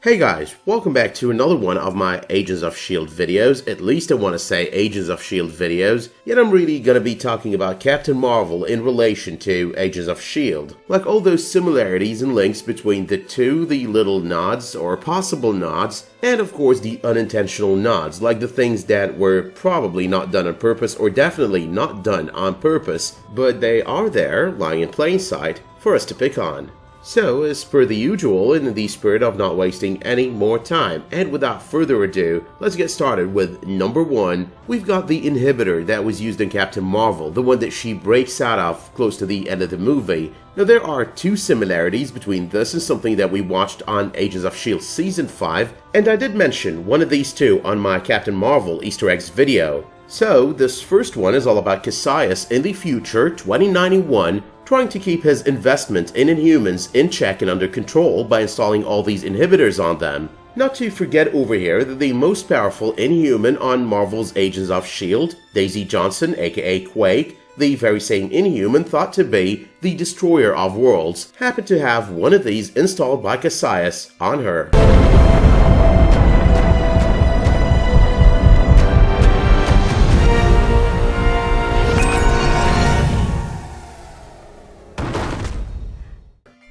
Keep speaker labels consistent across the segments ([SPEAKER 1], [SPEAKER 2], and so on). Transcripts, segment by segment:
[SPEAKER 1] Hey guys, welcome back to another one of my Agents of S.H.I.E.L.D. videos. At least I want to say Agents of S.H.I.E.L.D. videos, yet I'm really gonna be talking about Captain Marvel in relation to Agents of S.H.I.E.L.D. Like all those similarities and links between the two, the little nods or possible nods, and of course the unintentional nods, like the things that were probably not done on purpose or definitely not done on purpose, but they are there, lying in plain sight, for us to pick on. So, as per the usual, in the spirit of not wasting any more time, and without further ado, let's get started with number 1. We've got the inhibitor that was used in Captain Marvel, the one that she breaks out of close to the end of the movie. Now there are two similarities between this and something that we watched on Agents of S.H.I.E.L.D. Season 5, and I did mention one of these two on my Captain Marvel Easter eggs video. So, this first one is all about Kasius in the future, 2091, trying to keep his investment in Inhumans in check and under control by installing all these inhibitors on them. Not to forget over here that the most powerful Inhuman on Marvel's Agents of S.H.I.E.L.D., Daisy Johnson aka Quake, the very same Inhuman thought to be the Destroyer of Worlds, happened to have one of these installed by Kasius on her.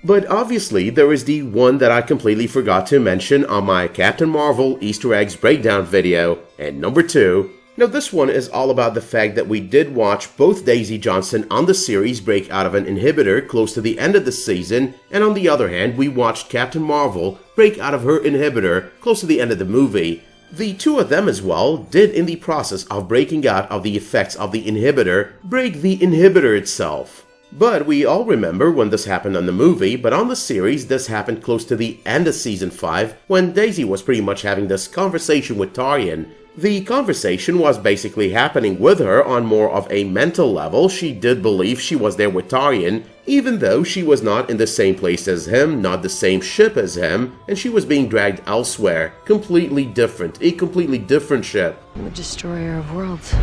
[SPEAKER 1] But obviously, there is the one that I completely forgot to mention on my Captain Marvel Easter eggs breakdown video, and number 2. Now this one is all about the fact that we did watch both Daisy Johnson on the series break out of an inhibitor close to the end of the season, and on the other hand, we watched Captain Marvel break out of her inhibitor close to the end of the movie. The two of them as well did, in the process of breaking out of the effects of the inhibitor, break the inhibitor itself. But we all remember when this happened on the movie, but on the series this happened close to the end of Season 5 when Daisy was pretty much having this conversation with Taryan. The conversation was basically happening with her on more of a mental level. She did believe she was there with Taryan, even though she was not in the same place as him, not the same ship as him, and she was being dragged elsewhere. Completely different, a completely different ship.
[SPEAKER 2] The Destroyer of Worlds.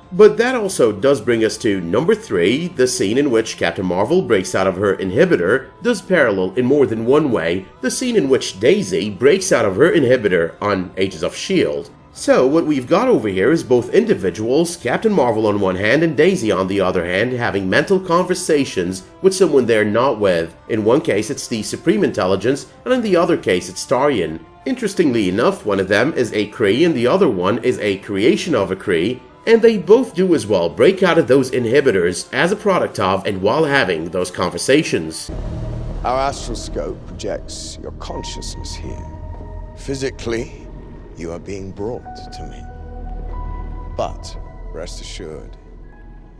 [SPEAKER 1] But that also does bring us to number 3, the scene in which Captain Marvel breaks out of her inhibitor does parallel in more than one way the scene in which Daisy breaks out of her inhibitor on Agents of S.H.I.E.L.D. So what we've got over here is both individuals, Captain Marvel on one hand and Daisy on the other hand, having mental conversations with someone they're not with. In one case it's the Supreme Intelligence, and in the other case it's Taryan. Interestingly enough, one of them is a Kree and the other one is a creation of a Kree, and they both do as well break out of those inhibitors as a product of and while having those conversations.
[SPEAKER 3] Our astral scope projects your consciousness here. Physically, you are being brought to me. But rest assured,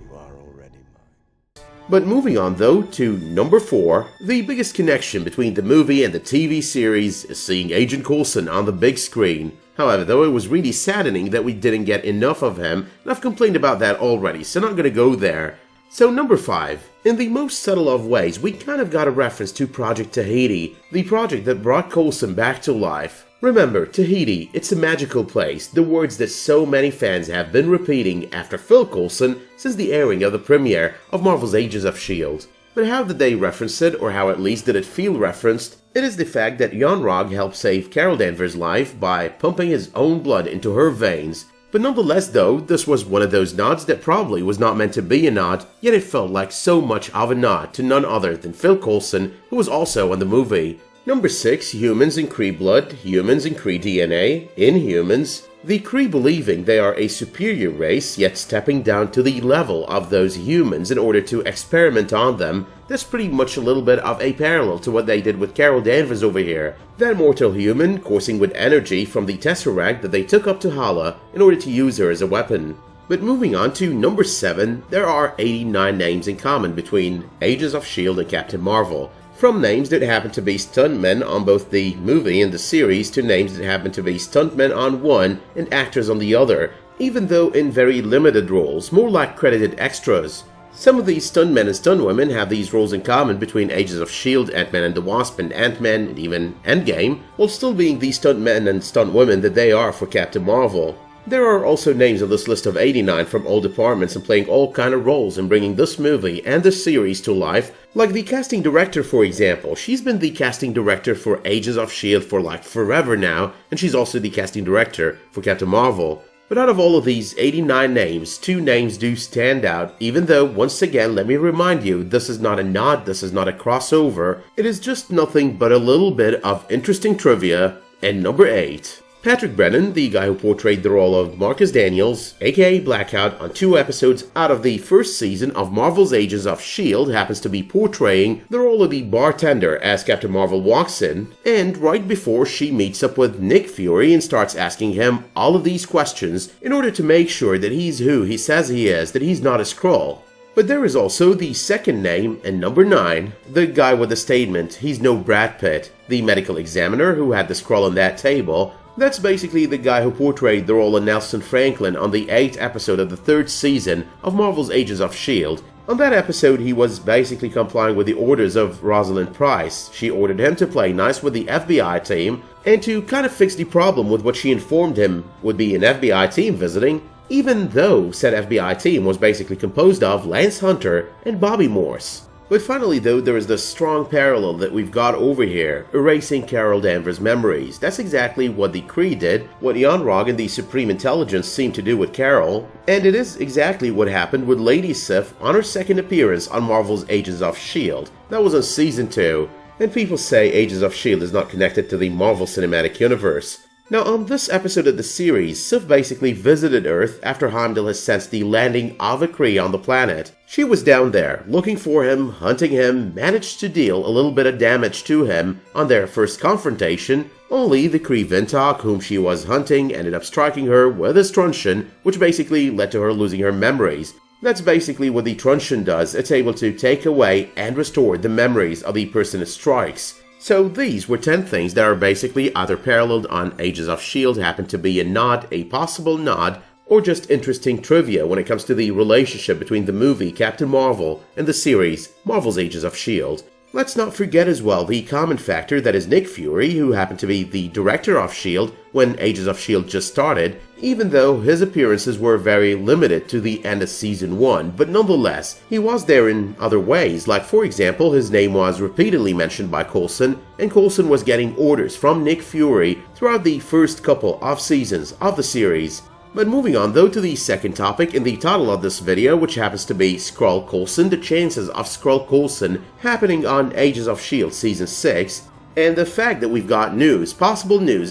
[SPEAKER 3] you are already mine.
[SPEAKER 1] But moving on though to number 4, the biggest connection between the movie and the TV series is seeing Agent Coulson on the big screen. However, though, it was really saddening that we didn't get enough of him, and I've complained about that already, so not gonna go there. So number 5. In the most subtle of ways, we kind of got a reference to Project Tahiti, the project that brought Coulson back to life. Remember, Tahiti, it's a magical place, the words that so many fans have been repeating after Phil Coulson since the airing of the premiere of Marvel's Agents of S.H.I.E.L.D. But how did they reference it, or how at least did it feel referenced? It is the fact that Yon-Rogg helped save Carol Danvers' life by pumping his own blood into her veins. But nonetheless though, this was one of those nods that probably was not meant to be a nod, yet it felt like so much of a nod to none other than Phil Coulson, who was also on the movie. Number 6, humans and Kree blood, humans and Kree DNA, Inhumans. The Kree believing they are a superior race, yet stepping down to the level of those humans in order to experiment on them. That's pretty much a little bit of a parallel to what they did with Carol Danvers over here. That mortal human coursing with energy from the Tesseract that they took up to Hala in order to use her as a weapon. But moving on to number 7, there are 89 names in common between Agents of S.H.I.E.L.D. and Captain Marvel. From names that happen to be stuntmen on both the movie and the series to names that happen to be stuntmen on one and actors on the other, even though in very limited roles, more like credited extras. Some of these stuntmen and stuntwomen have these roles in common between Agents of S.H.I.E.L.D., Ant-Man and the Wasp, and Ant-Man, and even Endgame, while still being the stuntmen and stuntwomen that they are for Captain Marvel. There are also names on this list of 89 from all departments and playing all kind of roles in bringing this movie and this series to life, like the casting director for example. She's been the casting director for Agents of S.H.I.E.L.D. for like forever now, and she's also the casting director for Captain Marvel. But out of all of these 89 names, 2 names do stand out, even though, once again, let me remind you, this is not a nod, this is not a crossover, it is just nothing but a little bit of interesting trivia. And number 8. Patrick Brennan, the guy who portrayed the role of Marcus Daniels, aka Blackout, on 2 episodes out of the first season of Marvel's Agents of S.H.I.E.L.D., happens to be portraying the role of the bartender as Captain Marvel walks in, and right before she meets up with Nick Fury and starts asking him all of these questions in order to make sure that he's who he says he is, that he's not a Skrull. But there is also the second name, and number 9, the guy with the statement, he's no Brad Pitt, the medical examiner who had the Skrull on that table. That's basically the guy who portrayed the role of Nelson Franklin on the 8th episode of the 3rd season of Marvel's Agents of S.H.I.E.L.D. On that episode, he was basically complying with the orders of Rosalind Price. She ordered him to play nice with the FBI team, and to kind of fix the problem with what she informed him would be an FBI team visiting, even though said FBI team was basically composed of Lance Hunter and Bobby Morse. But finally though, there is this strong parallel that we've got over here, erasing Carol Danvers' memories. That's exactly what the Kree did, what Yon-Rogg and the Supreme Intelligence seemed to do with Carol, and it is exactly what happened with Lady Sif on her second appearance on Marvel's Agents of S.H.I.E.L.D. That was on Season 2, and people say Agents of S.H.I.E.L.D. is not connected to the Marvel Cinematic Universe. Now on this episode of the series, Sif basically visited Earth after Heimdall has sensed the landing of a Kree on the planet. She was down there, looking for him, hunting him, managed to deal a little bit of damage to him on their first confrontation, only the Kree Vintok whom she was hunting ended up striking her with a truncheon, which basically led to her losing her memories. That's basically what the truncheon does, it's able to take away and restore the memories of the person it strikes. So these were 10 things that are basically either paralleled on Agents of S.H.I.E.L.D., happen to be a nod, a possible nod, or just interesting trivia when it comes to the relationship between the movie Captain Marvel and the series Marvel's Agents of S.H.I.E.L.D. Let's not forget as well the common factor that is Nick Fury, who happened to be the director of S.H.I.E.L.D. when Agents of S.H.I.E.L.D. just started, even though his appearances were very limited to the end of Season 1, but nonetheless, he was there in other ways, like for example, his name was repeatedly mentioned by Coulson, and Coulson was getting orders from Nick Fury throughout the first couple of seasons of the series. But moving on though to the second topic in the title of this video, which happens to be Skrull Coulson, the chances of Skrull Coulson happening on Agents of S.H.I.E.L.D. Season 6, and the fact that we've got news,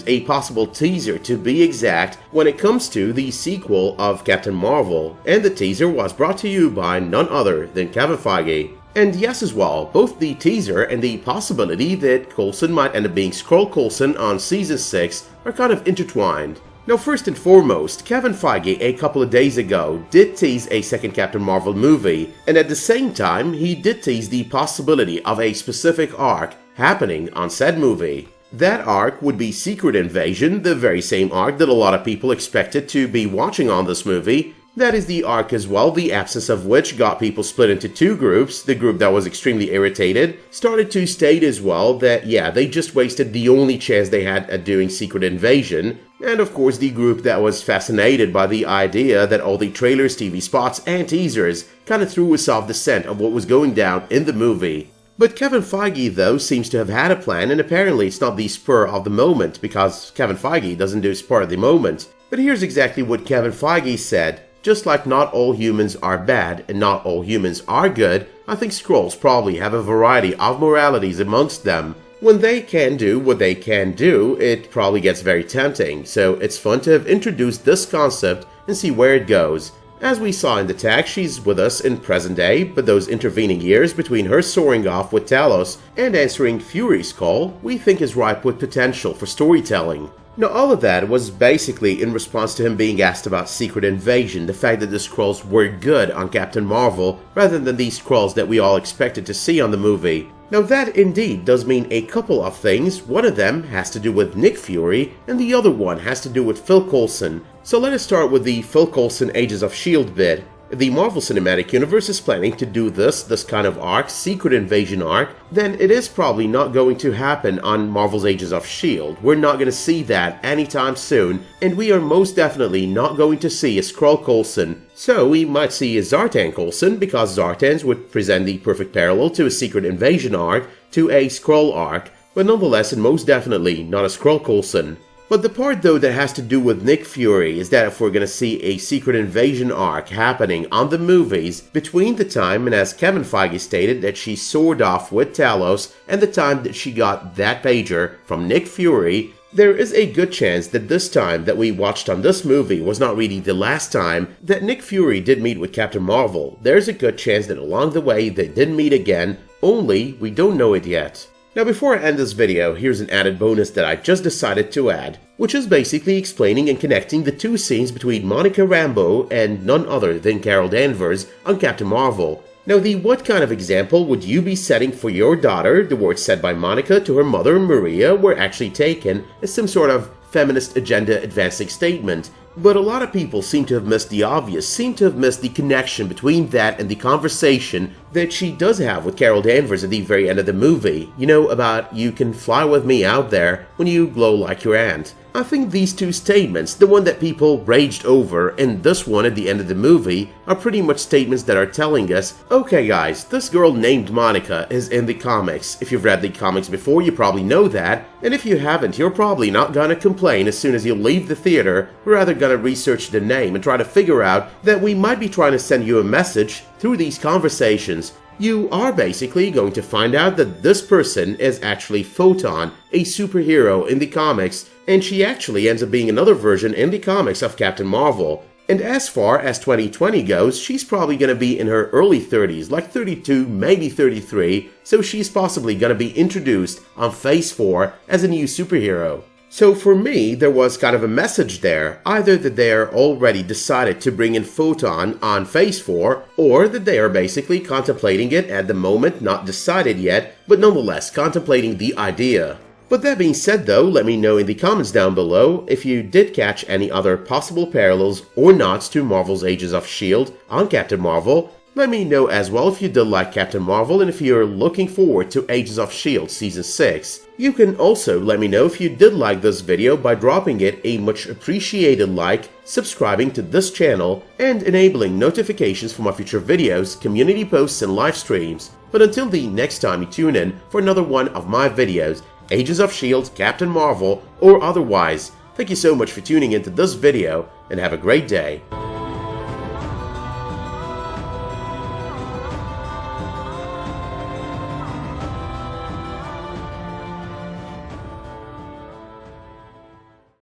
[SPEAKER 1] a possible teaser to be exact, when it comes to the sequel of Captain Marvel, and the teaser was brought to you by none other than Kevin Feige. And yes as well, both the teaser and the possibility that Coulson might end up being Skrull Coulson on Season 6 are kind of intertwined. Now first and foremost, Kevin Feige a couple of days ago did tease a second Captain Marvel movie, and at the same time he did tease the possibility of a specific arc happening on said movie. That arc would be Secret Invasion, the very same arc that a lot of people expected to be watching on this movie. That is the arc as well, the absence of which got people split into 2 groups. The group that was extremely irritated started to state as well that yeah, they just wasted the only chance they had at doing Secret Invasion. And of course the group that was fascinated by the idea that all the trailers, TV spots, and teasers kind of threw us off the scent of what was going down in the movie. But Kevin Feige though seems to have had a plan, and apparently it's not the spur of the moment, because Kevin Feige doesn't do spur of the moment. But here's exactly what Kevin Feige said. Just like not all humans are bad and not all humans are good, I think Skrulls probably have a variety of moralities amongst them. When they can do what they can do, it probably gets very tempting, so it's fun to have introduced this concept and see where it goes. As we saw in the tag, she's with us in present day, but those intervening years between her soaring off with Talos and answering Fury's call, we think is ripe with potential for storytelling. Now all of that was basically in response to him being asked about Secret Invasion, the fact that the Skrulls were good on Captain Marvel, rather than these Skrulls that we all expected to see on the movie. Now that indeed does mean a couple of things. One of them has to do with Nick Fury, and the other one has to do with Phil Coulson. So let us start with the Phil Coulson Agents of S.H.I.E.L.D. bit. If the Marvel Cinematic Universe is planning to do this kind of arc, Secret Invasion arc, then it is probably not going to happen on Marvel's Agents of S.H.I.E.L.D. We're not going to see that anytime soon, and we are most definitely not going to see a Skrull Coulson. So we might see a Zartan Coulson, because Zartans would present the perfect parallel to a Secret Invasion arc, to a Skrull arc, but nonetheless and most definitely not a Skrull Coulson. But the part though that has to do with Nick Fury is that if we're gonna see a Secret Invasion arc happening on the movies between the time, and as Kevin Feige stated, that she soared off with Talos and the time that she got that pager from Nick Fury, there is a good chance that this time that we watched on this movie was not really the last time that Nick Fury did meet with Captain Marvel. There's a good chance that along the way they did meet again, only we don't know it yet. Now before I end this video, here's an added bonus that I just decided to add, which is basically explaining and connecting the two scenes between Monica Rambeau and none other than Carol Danvers on Captain Marvel. Now what kind of example would you be setting for your daughter? The words said by Monica to her mother Maria were actually taken as some sort of feminist agenda advancing statement. But a lot of people seem to have missed the obvious, seem to have missed the connection between that and the conversation that she does have with Carol Danvers at the very end of the movie. You know, about "you can fly with me out there when you glow like your aunt." I think these two statements, the one that people raged over and this one at the end of the movie, are pretty much statements that are telling us, okay guys, this girl named Monica is in the comics. If you've read the comics before, you probably know that, and if you haven't, you're probably not gonna complain as soon as you leave the theater. We're rather gonna research the name and try to figure out that we might be trying to send you a message through these conversations. You are basically going to find out that this person is actually Photon, a superhero in the comics, and she actually ends up being another version in the comics of Captain Marvel. And as far as 2020 goes, she's probably going to be in her early 30s, like 32, maybe 33, so she's possibly going to be introduced on Phase 4 as a new superhero. So for me, there was kind of a message there, either that they are already decided to bring in Photon on Phase 4, or that they are basically contemplating it at the moment, not decided yet, but nonetheless contemplating the idea. But that being said though, let me know in the comments down below if you did catch any other possible parallels or nods to Marvel's Agents of S.H.I.E.L.D. on Captain Marvel. Let me know as well if you did like Captain Marvel and if you're looking forward to Agents of S.H.I.E.L.D. Season 6. You can also let me know if you did like this video by dropping it a much appreciated like, subscribing to this channel, and enabling notifications for my future videos, community posts, and live streams. But until the next time you tune in for another one of my videos, Agents of S.H.I.E.L.D., Captain Marvel, or otherwise, thank you so much for tuning into this video, and have a great day.